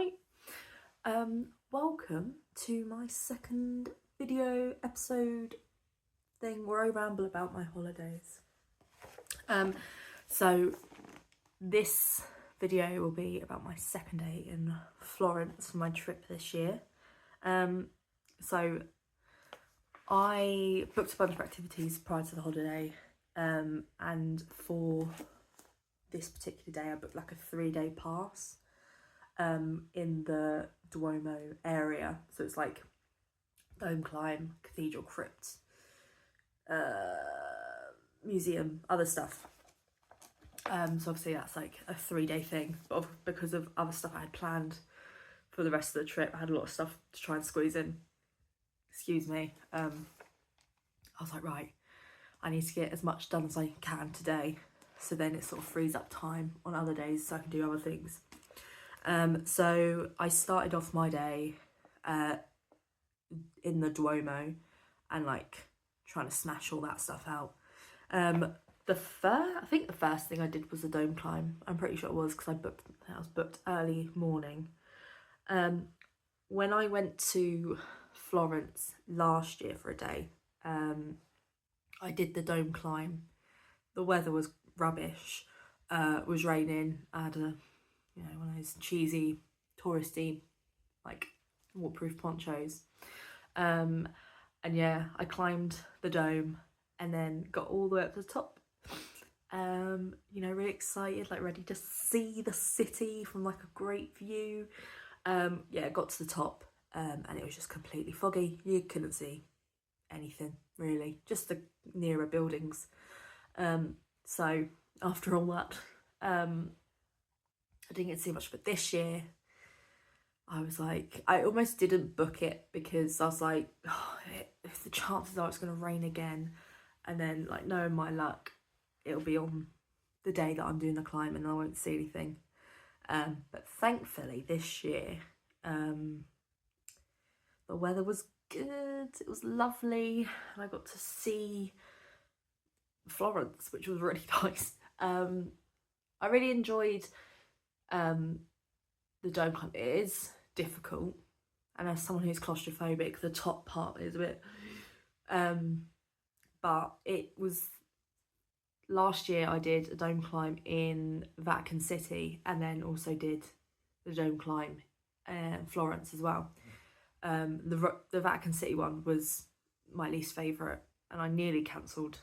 right. Welcome to my second video episode thing where I ramble about my holidays. So this video will be about my second day in Florence for my trip this year. So I booked a bunch of activities prior to the holiday, and for this particular day I booked like a 3-day pass in the Duomo area. So it's like dome climb, cathedral crypt, museum, other stuff. So obviously that's like a 3-day thing, but because of other stuff I had planned for the rest of the trip, I had a lot of stuff to try and squeeze in. Excuse me. I was like, right, I need to get as much done as I can today, so then it sort of frees up time on other days so I can do other things. So I started off my day in the Duomo and like trying to smash all that stuff out. I think the first thing I did was a dome climb. I'm pretty sure it was because I was booked early morning. When I went to Florence last year for a day, I did the dome climb. The weather was rubbish. It was raining. I had one of those cheesy, touristy, like waterproof ponchos. And yeah, I climbed the dome and then got all the way up to the top. Really excited, like ready to see the city from like a great view. Yeah, got to the top, and it was just completely foggy. You couldn't see anything really, just the nearer buildings. So after all that, I didn't get to see much. But this year I was like, I almost didn't book it because I was like, if the chances are it's going to rain again, and then like knowing my luck, it'll be on the day that I'm doing the climb and I won't see anything. But thankfully this year, the weather was good. It was lovely, and I got to see Florence, which was really nice. I really enjoyed the dome climb. It is difficult, and as someone who's claustrophobic, the top part is a bit but it was, last year I did a dome climb in Vatican City and then also did the dome climb in Florence as well. The Vatican City one was my least favourite, and I nearly cancelled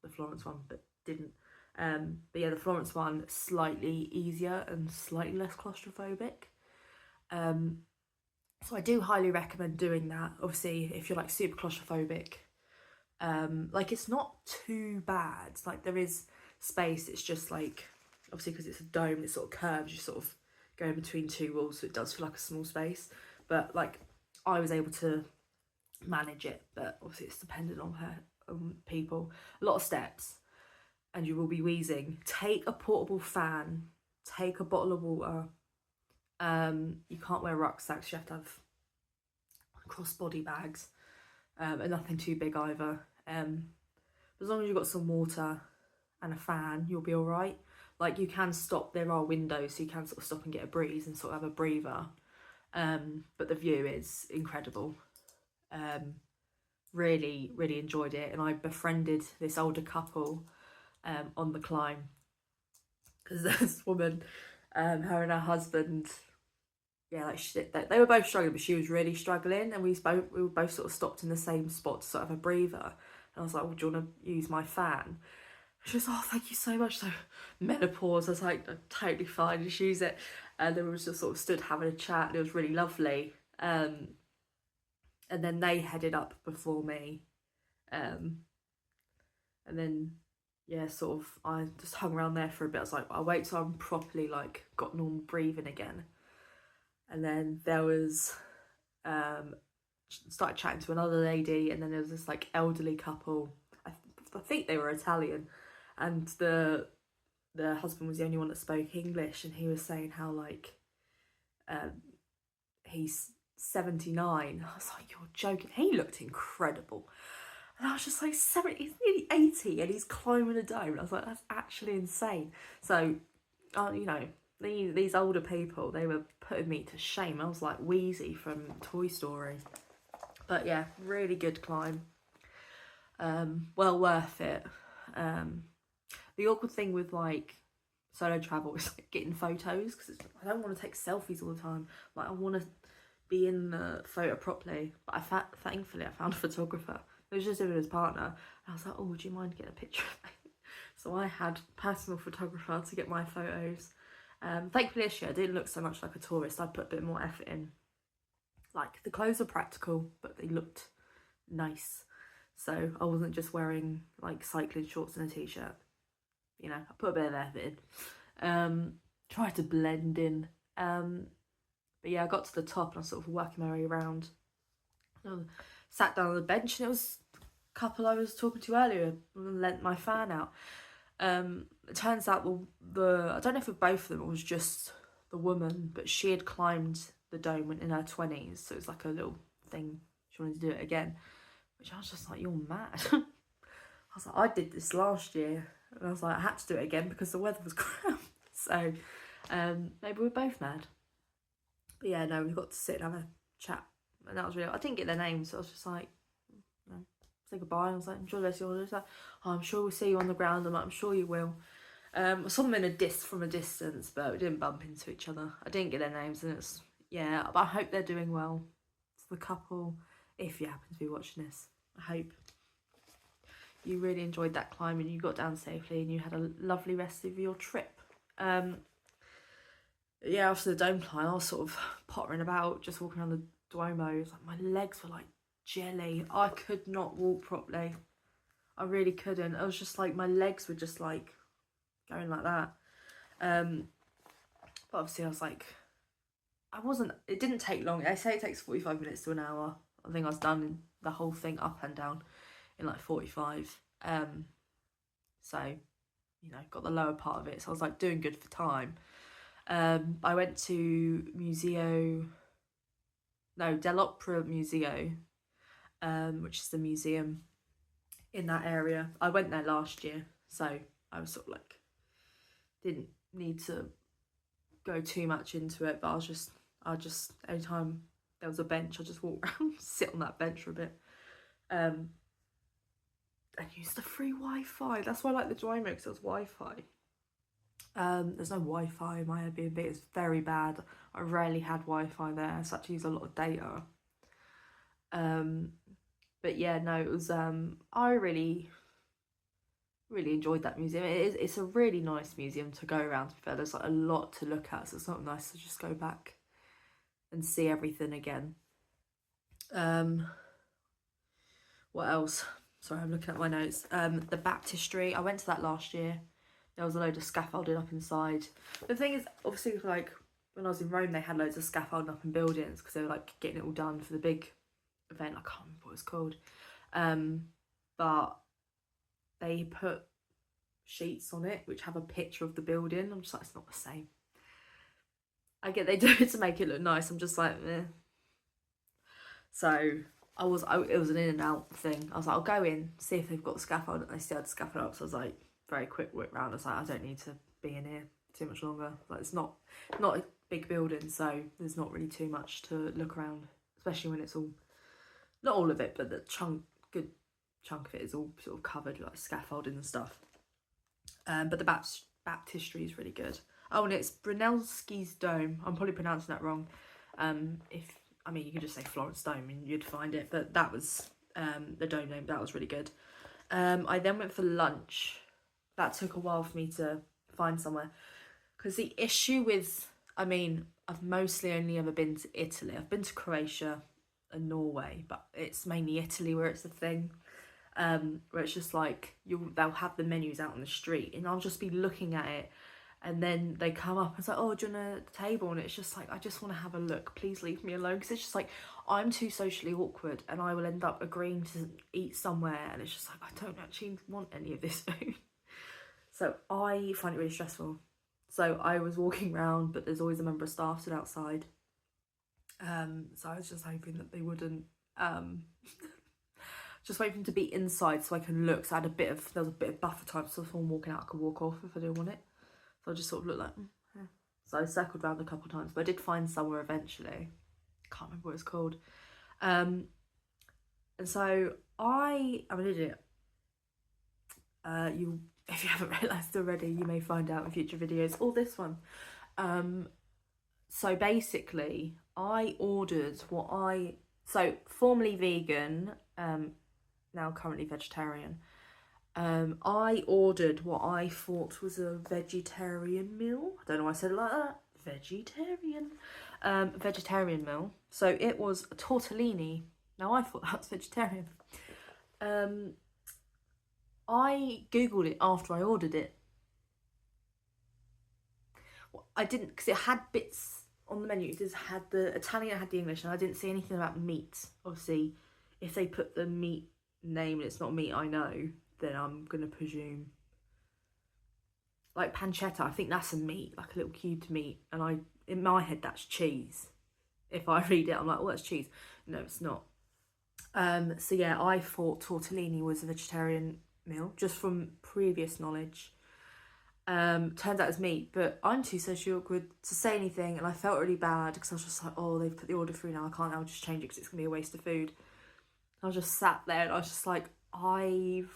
the Florence one but didn't. But yeah, the Florence one, slightly easier and slightly less claustrophobic. So I do highly recommend doing that. Obviously, if you're like super claustrophobic, like it's not too bad. Like there is space. It's just like, obviously because it's a dome, it sort of curves. You sort of go in between two walls, so it does feel like a small space. But like I was able to manage it. But obviously it's dependent on people. A lot of steps, and you will be wheezing. Take a portable fan. Take a bottle of water. You can't wear rucksacks. You have to have crossbody bags, and nothing too big either. As long as you've got some water and a fan, you'll be all right. Like you can stop. There are windows, so you can sort of stop and get a breeze and sort of have a breather. But the view is incredible. Really, really enjoyed it, and I befriended this older couple on the climb, because this woman, her and her husband, yeah, like they were both struggling, but she was really struggling, and we were both sort of stopped in the same spot to sort of have a breather, and I was like, well, do you want to use my fan? She was, oh, thank you so much. So menopause, I was like, totally fine, just use it. And then we just sort of stood having a chat, and it was really lovely. And then they headed up before me, and then yeah, sort of I just hung around there for a bit. I was like, I'll wait till I'm properly like got normal breathing again. And then there was started chatting to another lady, and then there was this like elderly couple. I think they were Italian, and the husband was the only one that spoke English, and he was saying how like he's 79. I was like, you're joking. He looked incredible. And I was just like, 70, he's nearly 80 and he's climbing a dome. And I was like, that's actually insane. So, these older people, they were putting me to shame. I was like Wheezy from Toy Story. But yeah, really good climb. Well worth it. The awkward thing with like solo travel is like getting photos, because I don't want to take selfies all the time. Like I want to be in the photo properly. But thankfully I found a photographer. It was just him and his partner. And I was like, oh, would you mind getting a picture of me? So I had a personal photographer to get my photos. Thankfully this year I didn't look so much like a tourist. I put a bit more effort in. Like the clothes are practical, but they looked nice. So I wasn't just wearing like cycling shorts and a t-shirt. You know, I put a bit of effort in. Tried to blend in. But yeah, I got to the top and I was sort of working my way around. I sat down on the bench, and it was a couple I was talking to earlier and lent my fan out. It turns out the I don't know if it both of them, it was just the woman, but she had climbed the dome in her 20s, so it was like a little thing. She wanted to do it again, which I was just like, you're mad. I was like, I did this last year, and I was like, I had to do it again because the weather was crap. So maybe we're both mad. But yeah, no, we got to sit and have a chat, and that was really. I didn't get their names, so I was just like, you know, say goodbye. I was like, enjoy the rest of your holiday. Like, oh, I'm sure we'll see you on the ground. I'm sure you will. I saw them from a distance, but we didn't bump into each other. I didn't get their names, and it's yeah. But I hope they're doing well. It's the couple. If you happen to be watching this, I hope you really enjoyed that climb and you got down safely and you had a lovely rest of your trip. Yeah, after the dome climb, I was sort of pottering about, just walking around the Duomo. It was like my legs were like jelly. I could not walk properly. I really couldn't. I was just like, my legs were just like going like that. But obviously I was like, it didn't take long. I say it takes 45 minutes to an hour. I think I was done the whole thing up and down in like 45. So, you know, got the lower part of it. So I was like doing good for time. I went to dell'Opera Museo, which is the museum in that area. I went there last year, so I was sort of like, didn't need to go too much into it, but I just every time there was a bench, I just walk around, sit on that bench for a bit, and use the free Wi-Fi. That's why I like the Duomo, because there's Wi-Fi. There's no Wi-Fi in my Airbnb. It's very bad. I rarely had Wi-Fi there, so I had to use a lot of data. But yeah, no, it was I really enjoyed that museum. It's a really nice museum to go around, to be fair. There's like a lot to look at, so it's not nice to just go back and see everything again. What else? Sorry, I'm looking at my notes. The baptistry, I went to that last year. There was a load of scaffolding up inside. The thing is, obviously, like when I was in Rome, they had loads of scaffolding up in buildings because they were like getting it all done for the big event. I can't remember what it's called. But they put sheets on it which have a picture of the building. I'm just like, it's not the same. I get they do it to make it look nice. I'm just like, eh. So it was an in and out thing. I was like, I'll go in, see if they've got the scaffold, and they still had the scaffold up. So I was like, very quick whip round. I was like, I don't need to be in here too much longer. Like, it's not a big building, so there's not really too much to look around, especially when it's all, not all of it, but the good chunk of it is all sort of covered like scaffolding and stuff. But the baptistry is really good. Oh, and it's Brunelleschi's Dome. I'm probably pronouncing that wrong. You could just say Florence Dome and you'd find it, but that was the dome name. That was really good. I then went for lunch. That took a while for me to find somewhere, because the issue with, I've mostly only ever been to Italy. I've been to Croatia and Norway, but it's mainly Italy where it's a thing. Where it's just like, they'll have the menus out on the street, and I'll just be looking at it, and then they come up and it's like, oh, do you want a table? And it's just like, I just want to have a look, please leave me alone, because it's just like, I'm too socially awkward and I will end up agreeing to eat somewhere, and it's just like, I don't actually want any of this food. So I find it really stressful. So I was walking around, but there's always a member of staff stood outside. So I was just hoping that they wouldn't just wait for them to be inside so I can look. So there was a bit of buffer time, so if someone walking out, I could walk off if I didn't want it. So I just sort of look like, So I circled around a couple of times, but I did find somewhere eventually. Can't remember what it's called. And so I'm an idiot. If you haven't realised already, you may find out in future videos, or this one. So basically, I ordered formerly vegan, now currently vegetarian. I ordered what I thought was a vegetarian meal. I don't know why I said it like that. Vegetarian meal. So it was a tortellini. Now I thought that was vegetarian. I googled it after I ordered it. I didn't, because it had bits on the menu. It just had the Italian, it had the English, and I didn't see anything about meat. Obviously, if they put the meat name and it's not meat I know, then I'm gonna presume. Like pancetta, I think that's a meat, like a little cubed meat, and in my head that's cheese. If I read it, I'm like, oh, that's cheese. No, it's not. So yeah, I thought tortellini was a vegetarian meal, just from previous knowledge. Turns out it's meat, but I'm too socially awkward to say anything, and I felt really bad because I was just like, oh, they've put the order through now, I can't now just change it because it's gonna be a waste of food. I was just sat there and I was just like, I've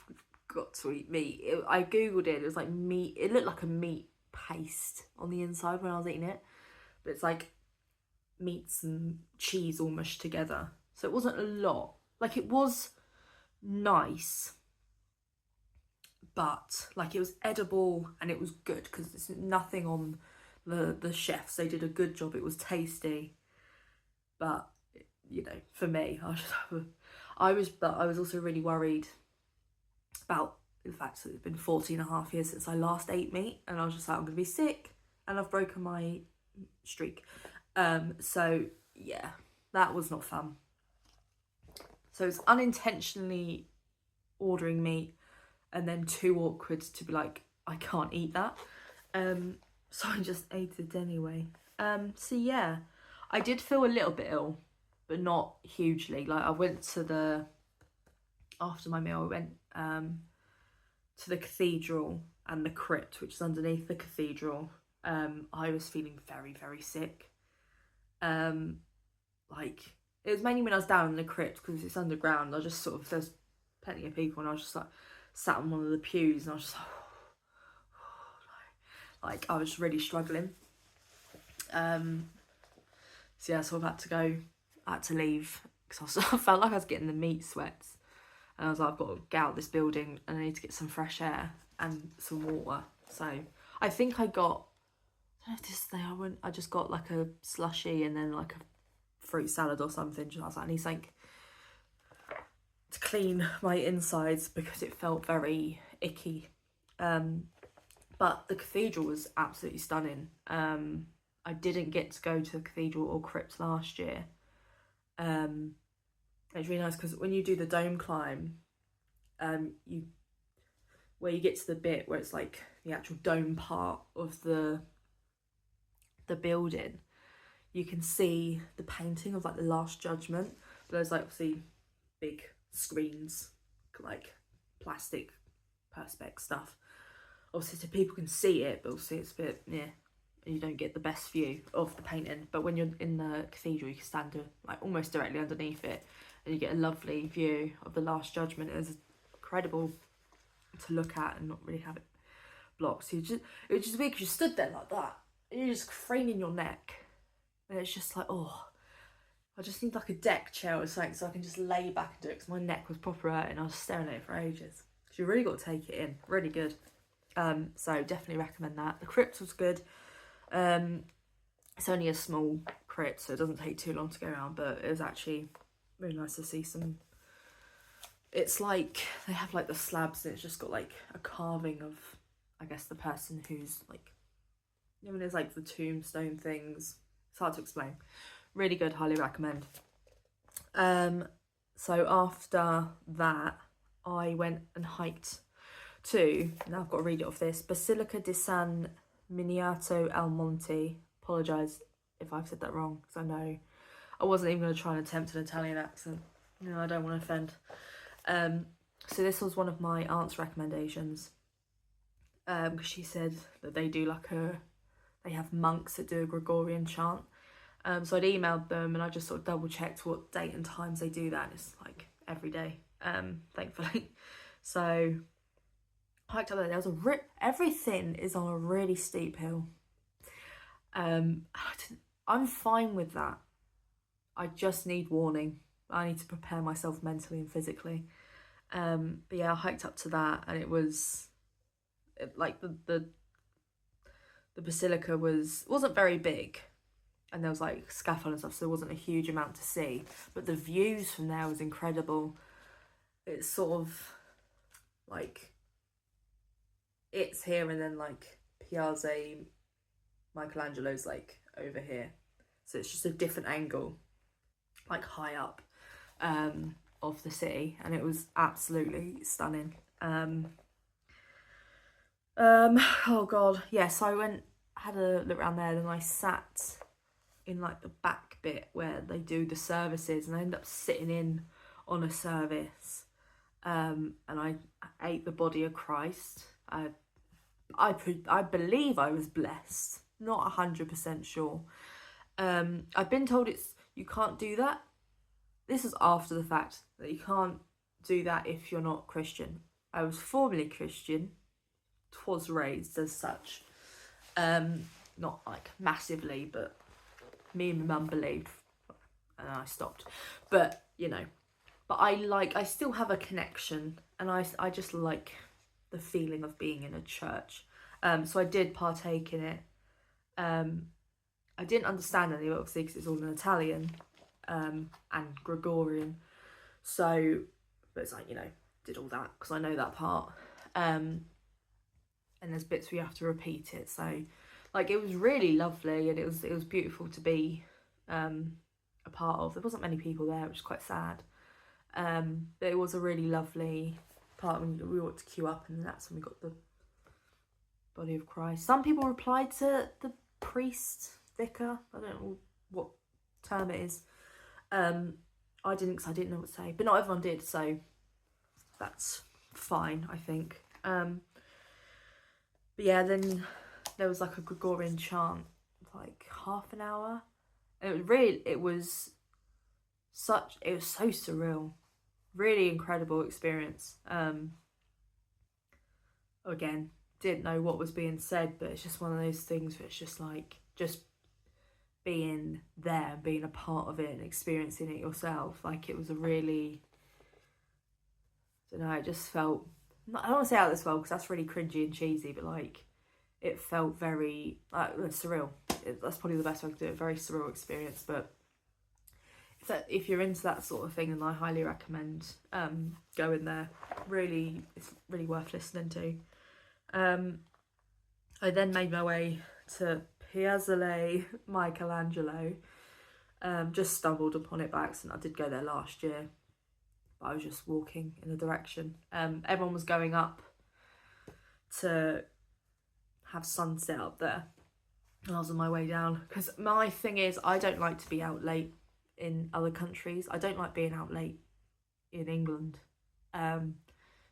got to eat meat. I googled it, it was like meat, it looked like a meat paste on the inside when I was eating it, but it's like meats and cheese all mushed together, so it wasn't a lot. Like, it was nice, but like, it was edible and it was good because there's nothing on the chefs. They did a good job, it was tasty, but you know, for me, I was also really worried about the fact that it's been 14.5 years since I last ate meat, and I was just like, I'm gonna be sick and I've broken my streak. So yeah, that was not fun. So it's unintentionally ordering meat and then too awkward to be like, I can't eat that. So I just ate it anyway. So yeah, I did feel a little bit ill, but not hugely. Like, I went to after my meal, I went to the cathedral and the crypt, which is underneath the cathedral. I was feeling very, very sick. Like, it was mainly when I was down in the crypt because it's underground. I just sort of, there's plenty of people, and I was just like sat on one of the pews, and I was just like I was really struggling. So yeah, so I had to leave because I felt like I was getting the meat sweats, and I was like, I've got to get out of this building and I need to get some fresh air and some water. So I think I got, I don't know if this day I just got like a slushy and then like a fruit salad or something. I was like, I need something to clean my insides because it felt very icky. But the cathedral was absolutely stunning. I didn't get to go to the cathedral or crypt last year. It's really nice because when you do the dome climb, where you get to the bit where it's like the actual dome part of the building, you can see the painting of like the Last Judgment. But there's like obviously big screens, like plastic perspex stuff, obviously, so people can see it, but obviously it's a bit, yeah, you don't get the best view of the painting. But when you're in the cathedral, you can stand like almost directly underneath it, and you get a lovely view of the Last Judgment. It's incredible to look at and not really have it blocked. So it was just weird because you stood there like that, and you're just craning your neck, and it's just like, oh, I just need like a deck chair or something so I can just lay back and do it, because my neck was proper hurting. I was staring at it for ages. So you really got to take it in, really good. So definitely recommend that. The crypt was good. It's only a small crypt, so it doesn't take too long to go around, but it was actually really nice to see some. It's like they have like the slabs, and it's just got like a carving of, I guess, the person who's like, you know, there's like the tombstone things. It's hard to explain. Really good, highly recommend. So after that, I went and hiked to, now I've got to read it off this, Basilica di San Miniato al Monte. Apologise if I've said that wrong, because I know I wasn't even going to try and attempt an Italian accent. You know, I don't want to offend. So this was one of my aunt's recommendations, because she said that they do like a they have monks that do a Gregorian chant. So I'd emailed them and I just sort of double checked what date and times they do that, and it's like every day, thankfully. So hiked up there. There was everything is on a really steep hill. I'm fine with that. I just need warning. I need to prepare myself mentally and physically. But yeah, I hiked up to that, and it was like the basilica wasn't very big, and there was like scaffold and stuff, so there wasn't a huge amount to see. But the views from there was incredible. It's sort of like it's here, and then like Piazza Michelangelo's like over here, so it's just a different angle, like high up of the city, and it was absolutely stunning. Oh god, yeah, so I had a look around there, and I sat in like the back bit where they do the services, and I ended up sitting in on a service, and I ate the body of Christ. I believe I was blessed, not 100% sure. I've been told you can't do that. This is after the fact, that you can't do that if you're not Christian. I was formerly Christian, was raised as such, not like massively, but me and my mum believed, and I stopped. But but I still have a connection, and I just like the feeling of being in a church. So I did partake in it. I didn't understand any of it, obviously, because it's all in Italian and Gregorian. So, but it's like, did all that because I know that part. And there's bits where you have to repeat it. So, like, it was really lovely, and it was beautiful to be a part of. There wasn't many people there, which is quite sad. But it was a really lovely part when we ought to queue up, and that's when we got the body of Christ. Some people replied to the priest, vicar, I don't know what term it is. I didn't, because I didn't know what to say, but not everyone did, so that's fine, I think. But yeah, then there was like a Gregorian chant, like half an hour. And it was so surreal, really incredible experience. Again, didn't know what was being said, but it's just one of those things where it's just like, just being there, being a part of it and experiencing it yourself. Like, it was a really, I don't know, it just felt, I don't want to say out of this world because that's really cringy and cheesy, but like, it felt very surreal. That's probably the best way to do it. Very surreal experience. But if you're into that sort of thing, then I highly recommend going there. Really, it's really worth listening to. I then made my way to Piazza Michelangelo. Just stumbled upon it by accident. I did go there last year, but I was just walking in the direction. Everyone was going up to have sunset up there, and I was on my way down, because my thing is, I don't like to be out late in other countries. I don't like being out late in England.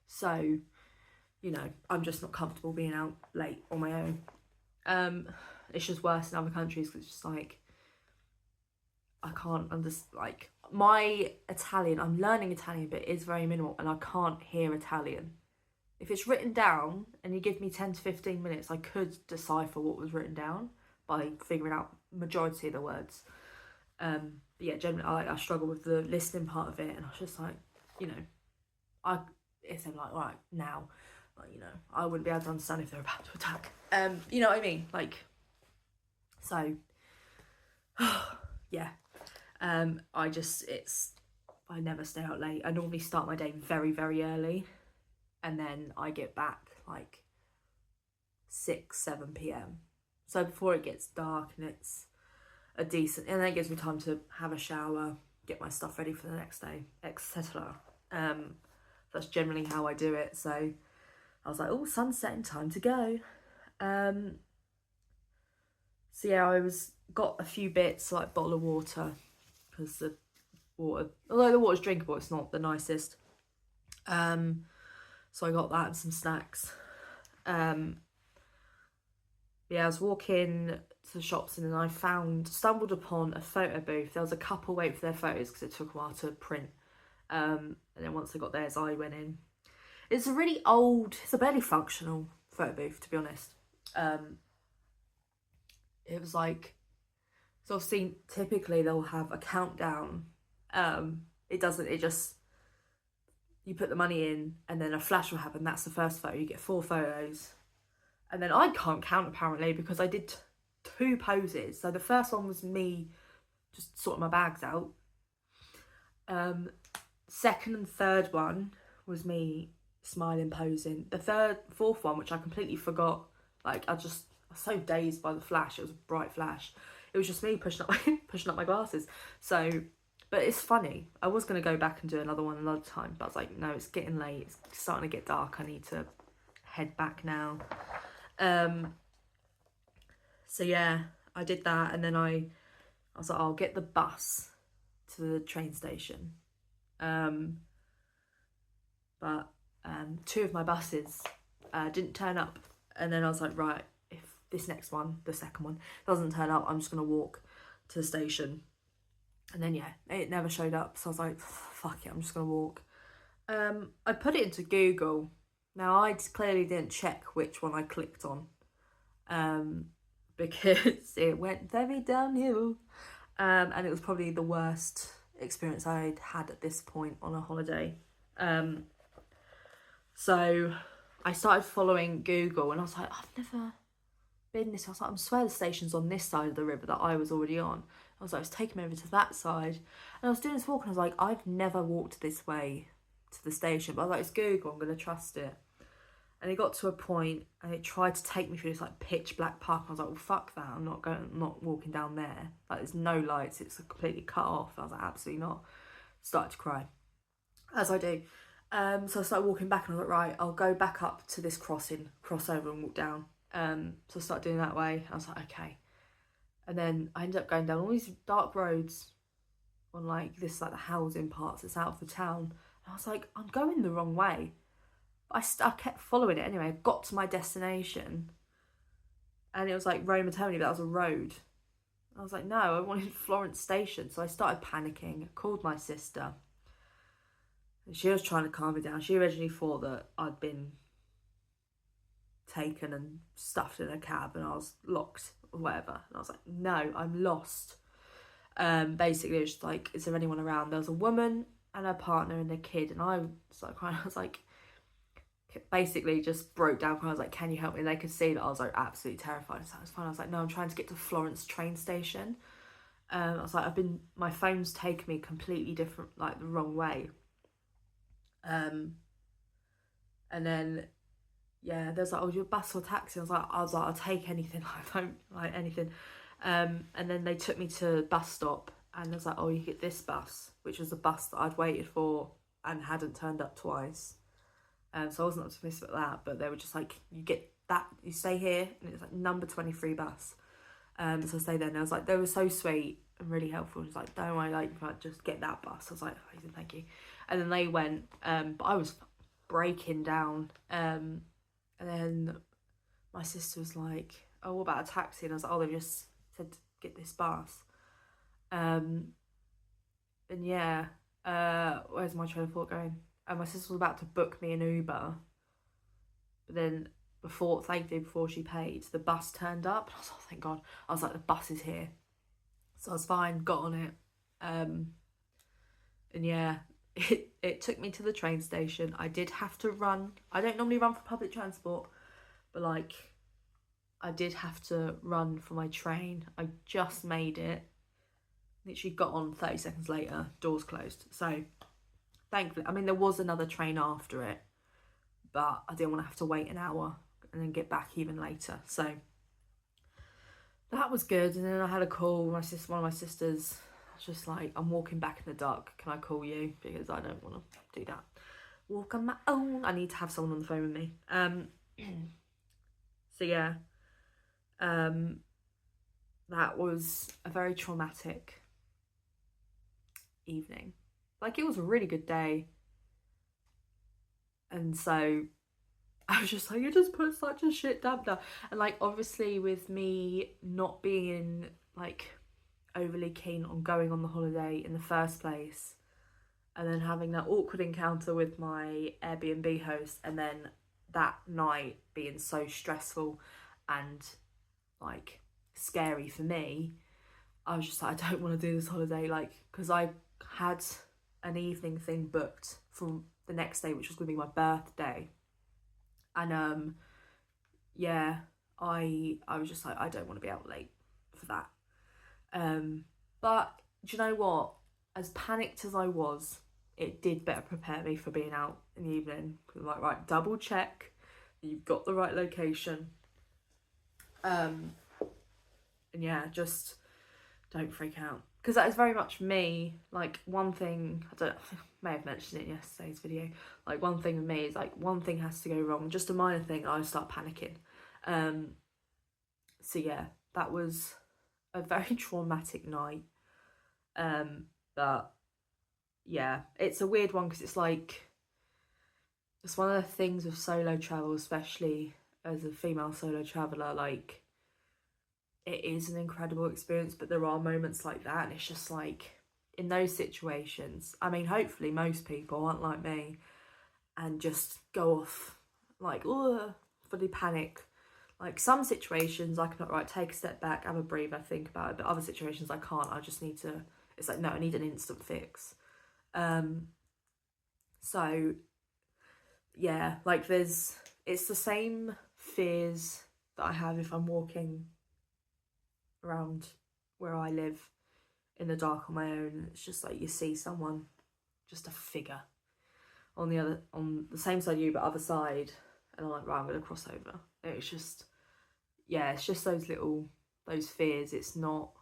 So, I'm just not comfortable being out late on my own. It's just worse in other countries, because it's just like, I can't understand, like, my Italian, I'm learning Italian, but it is very minimal, and I can't hear Italian. If it's written down and you give me 10 to 15 minutes, I could decipher what was written down by figuring out majority of the words. But yeah, generally I struggle with the listening part of it, and I was just like, if they're like, right now, like, I wouldn't be able to understand if they're about to attack. You know what I mean? Like, so yeah. I never stay out late. I normally start my day very, very early, and then I get back like 6-7 p.m. So before it gets dark, and it's a decent, and then it gives me time to have a shower, get my stuff ready for the next day, etc. That's generally how I do it. So I was like, oh, sun's setting, time to go. So yeah, got a few bits, like bottle of water, because the water, although the water's drinkable, it's not the nicest. So I got that and some snacks. Yeah, I was walking to the shops and then I stumbled upon a photo booth. There was a couple waiting for their photos because it took a while to print. And then once they got theirs, I went in. It's a really old, it's a barely functional photo booth, to be honest. It was like, so I've seen, typically they'll have a countdown. It doesn't, it just, you put the money in and then a flash will happen. That's the first photo. You get 4 photos. And then I can't count apparently because I did 2 poses. So the first one was me just sorting my bags out. Second and third one was me smiling, posing. The fourth one, which I completely forgot, like I was so dazed by the flash. It was a bright flash. It was just me pushing up my glasses. So, but it's funny. I was going to go back and do another one another time, but I was like, no, it's getting late. It's starting to get dark. I need to head back now. So yeah, I did that, and then I was like, I'll get the bus to the train station. But 2 of my buses didn't turn up, and then I was like, right, if this next one, the second one, doesn't turn up, I'm just gonna walk to the station. And then yeah, it never showed up, so I was like, fuck it, I'm just gonna walk. I put it into Google. Now I clearly didn't check which one I clicked on, because it went very downhill, and it was probably the worst experience I'd had at this point on a holiday. So I started following Google and I was like, I've never been this. I was like, I swear the station's on this side of the river that I was already on. I was like, it's taking me over to that side. And I was doing this walk and I was like, I've never walked this way to the station. But I was like, it's Google, I'm going to trust it. And it got to a point and it tried to take me through this like pitch black park. I was like, well, fuck that. I'm not walking down there. Like there's no lights. It's completely cut off. I was like, absolutely not. Started to cry, as I do. So I started walking back and I was like, right, I'll go back up to this cross over and walk down. So I started doing that way. I was like, okay. And then I ended up going down all these dark roads on like this, like the housing parts that's out of the town. And I was like, I'm going the wrong way. I kept following it anyway. I got to my destination and it was like Rome Attorney, but that was a road. I was like, no, I wanted Florence Station. So I started panicking. I called my sister. And she was trying to calm me down. She originally thought that I'd been taken and stuffed in a cab and I was locked or whatever. And I was like, no, I'm lost. Basically, it was just like, is there anyone around? There was a woman and her partner and a kid. And I started crying. I was like, basically just broke down. I was like, can you help me? And they could see that I was like absolutely terrified. So it was fine. I was like, no, I'm trying to get to Florence train station. I was like, my phone's taken me completely different, like the wrong way. And then yeah, there's like, oh, your bus or taxi? I was like, I'll take anything. I don't like anything. And then they took me to bus stop and I was like, oh, you get this bus, which was a bus that I'd waited for and hadn't turned up twice. So I wasn't optimistic about that, but they were just like, you get that, you stay here, and it's like number 23 bus. So I stayed there, and I was like, they were so sweet and really helpful. It was like, don't worry, like, just get that bus. I was like, amazing, thank you. And then they went, but I was breaking down. And then my sister was like, oh, what about a taxi? And I was like, oh, they just said to get this bus. And yeah, where's my train of thought going? And my sister was about to book me an Uber, but then before she paid, the bus turned up. I was like, oh, thank God. I was like, the bus is here. So I was fine, got on it. And yeah, it took me to the train station. I did have to run. I don't normally run for public transport, but like, I did have to run for my train. I just made it. Literally got on 30 seconds later, doors closed. So thankfully, I mean, there was another train after it, but I didn't want to have to wait an hour and then get back even later. So that was good. And then I had a call. One of my sisters was just like, I'm walking back in the dark. Can I call you? Because I don't want to do that. Walk on my own. I need to have someone on the phone with me. So yeah, that was a very traumatic evening. Like, it was a really good day. And so I was just like, it just put such a shit dampener. And like, obviously with me not being like overly keen on going on the holiday in the first place, and then having that awkward encounter with my Airbnb host, and then that night being so stressful and like scary for me, I was just like, I don't want to do this holiday, like, because I had an evening thing booked for the next day, which was going to be my birthday. And yeah, I was just like, I don't want to be out late for that. But do you know what? As panicked as I was, it did better prepare me for being out in the evening. Like, right, double check that you've got the right location. And yeah, just don't freak out. Because that is very much me. Like, one thing, I may have mentioned it in yesterday's video. Like, one thing with me is like, one thing has to go wrong, just a minor thing, I start panicking. So yeah, that was a very traumatic night. But yeah, it's a weird one because it's like, it's one of the things with solo travel, especially as a female solo traveller, like, it is an incredible experience, but there are moments like that, and it's just like, in those situations, I mean, hopefully most people aren't like me and just go off like, oh, fully panic. Like, some situations I can, right, take a step back, have a breather, think about it, but other situations I can't. I just need to, it's like, no, I need an instant fix. So yeah, like, it's the same fears that I have if I'm walking around where I live in the dark on my own. It's just like, you see someone, just a figure on the same side of you but other side, and I'm like, right, I'm gonna cross over. It's just, yeah, it's just those fears. It's not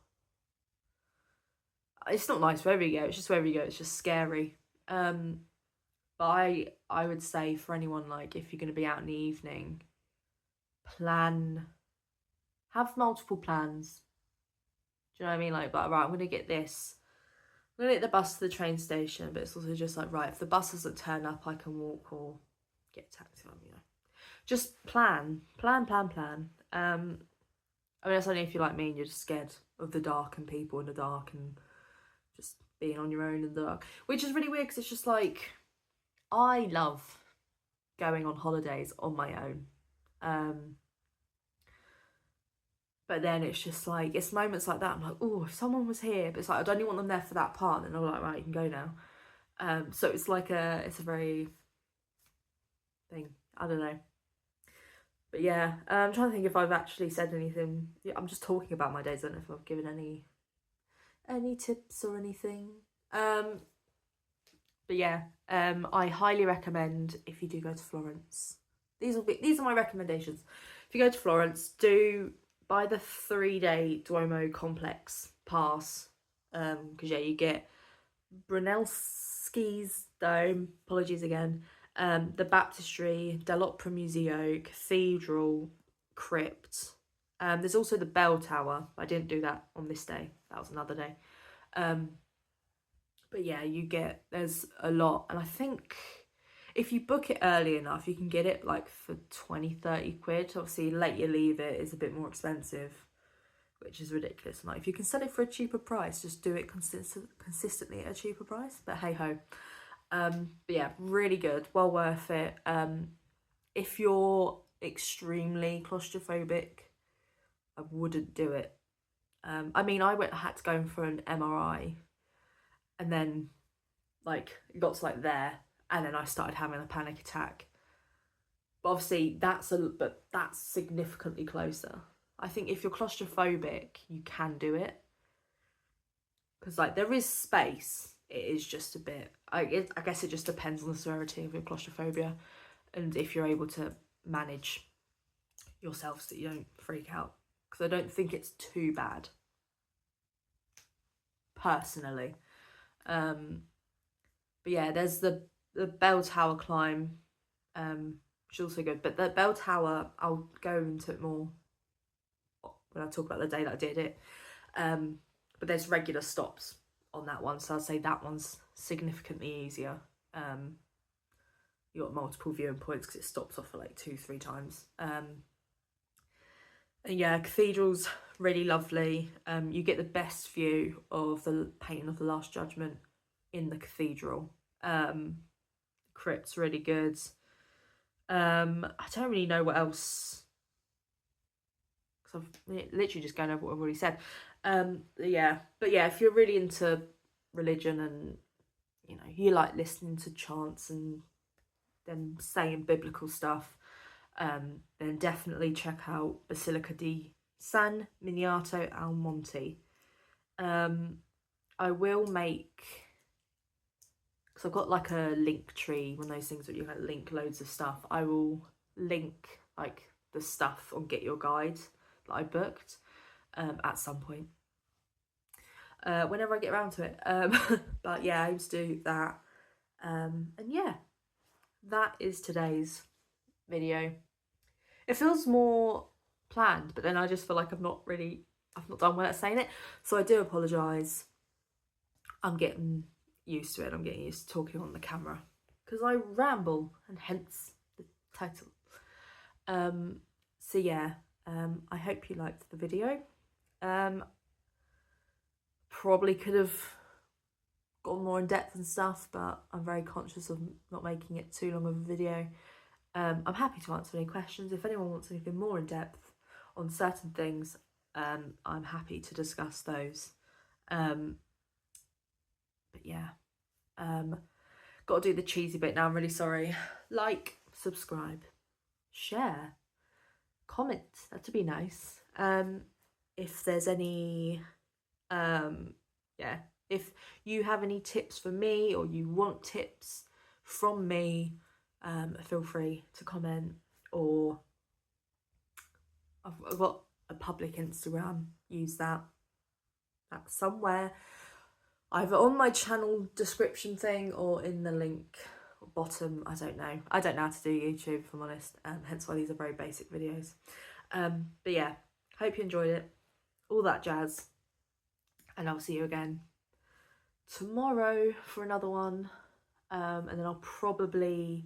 nice wherever you go. It's just wherever you go, it's just scary. But I would say for anyone, like, if you're going to be out in the evening, have multiple plans. Do you know what I mean? Like, right, I'm going to get this. I'm going to get the bus to the train station, but it's also just like, right, if the bus doesn't turn up, I can walk or get a taxi on, Just plan. I mean, that's only if you're like me and you're just scared of the dark and people in the dark and just being on your own in the dark. Which is really weird because it's just like, I love going on holidays on my own. But then it's just like, it's moments like that, I'm like, oh, if someone was here, but it's like, I'd only want them there for that part, and then I'm like, right, you can go now. So it's like it's a very thing, I don't know. But yeah, I'm trying to think if I've actually said anything. Yeah, I'm just talking about my days. I don't know if I've given any tips or anything. But yeah, I highly recommend, if you do go to Florence, these are my recommendations. If you go to Florence, do buy the 3-day Duomo complex pass, because yeah, you get Brunelleschi's Dome, apologies again, the Baptistry, dell'Opera Museo, Cathedral, Crypt. There's also the Bell Tower. I didn't do that on this day. That was another day. But yeah, there's a lot. And I think if you book it early enough, you can get it like for 20-30 quid. Obviously, late you leave it is a bit more expensive, which is ridiculous. Like, if you can sell it for a cheaper price, just do it consistently at a cheaper price. But hey ho. But yeah, really good, well worth it. If you're extremely claustrophobic, I wouldn't do it. I mean, I had to go in for an MRI, and then like it got to like there, and then I started having a panic attack. But obviously that's significantly closer. I think if you're claustrophobic, you can do it, because like there is space. It is just a bit, I guess it just depends on the severity of your claustrophobia and if you're able to manage yourself so that you don't freak out, because I don't think it's too bad personally. But yeah, there's the Bell Tower climb, which is also good, but the Bell Tower, I'll go into it more when I talk about the day that I did it. But there's regular stops on that one, so I'd say that one's significantly easier. you got multiple viewing points because it stops off at like 2-3 times. And yeah, cathedral's really lovely. You get the best view of the painting of the Last Judgment in the cathedral. Crypt's really good. I don't really know what else, because I've literally just going over what I've already said. Yeah, but yeah, if you're really into religion and you know you like listening to chants and them saying biblical stuff, then definitely check out Basilica di San Miniato al Monte. I will make, because I've got like a link tree, one of those things that you can link loads of stuff. I will link like the stuff on Get Your Guide that I booked at some point, whenever I get around to it. But yeah, I used to do that. And yeah, that is today's video. It feels more planned, but then I just feel like I've not done well at saying it, so I do apologise. I'm getting used to it. I'm getting used to talking on the camera because I ramble, and hence the title. So yeah, I hope you liked the video. Probably could have gone more in depth and stuff, but I'm very conscious of not making it too long of a video. I'm happy to answer any questions. If anyone wants anything more in depth on certain things, I'm happy to discuss those. But yeah, got to do the cheesy bit now. I'm really sorry. Like, subscribe, share, comment. That'd be nice. If there's any, yeah, if you have any tips for me or you want tips from me, feel free to comment. Or I've got a public Instagram, use that. That's somewhere either on my channel description thing or in the link bottom. I don't know how to do YouTube, if I'm honest, hence why these are very basic videos. But yeah, hope you enjoyed it, all that jazz, and I'll see you again tomorrow for another one. And then I'll probably,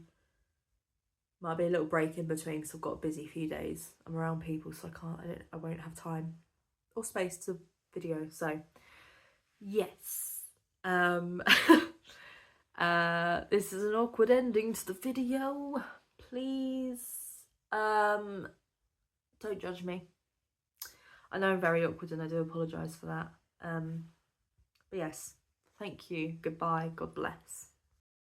might be a little break in between because I've got a busy few days. I'm around people, so I won't have time or space to video. So yes, this is an awkward ending to the video. Please, don't judge me. I know I'm very awkward and I do apologise for that. But yes, thank you, goodbye, God bless.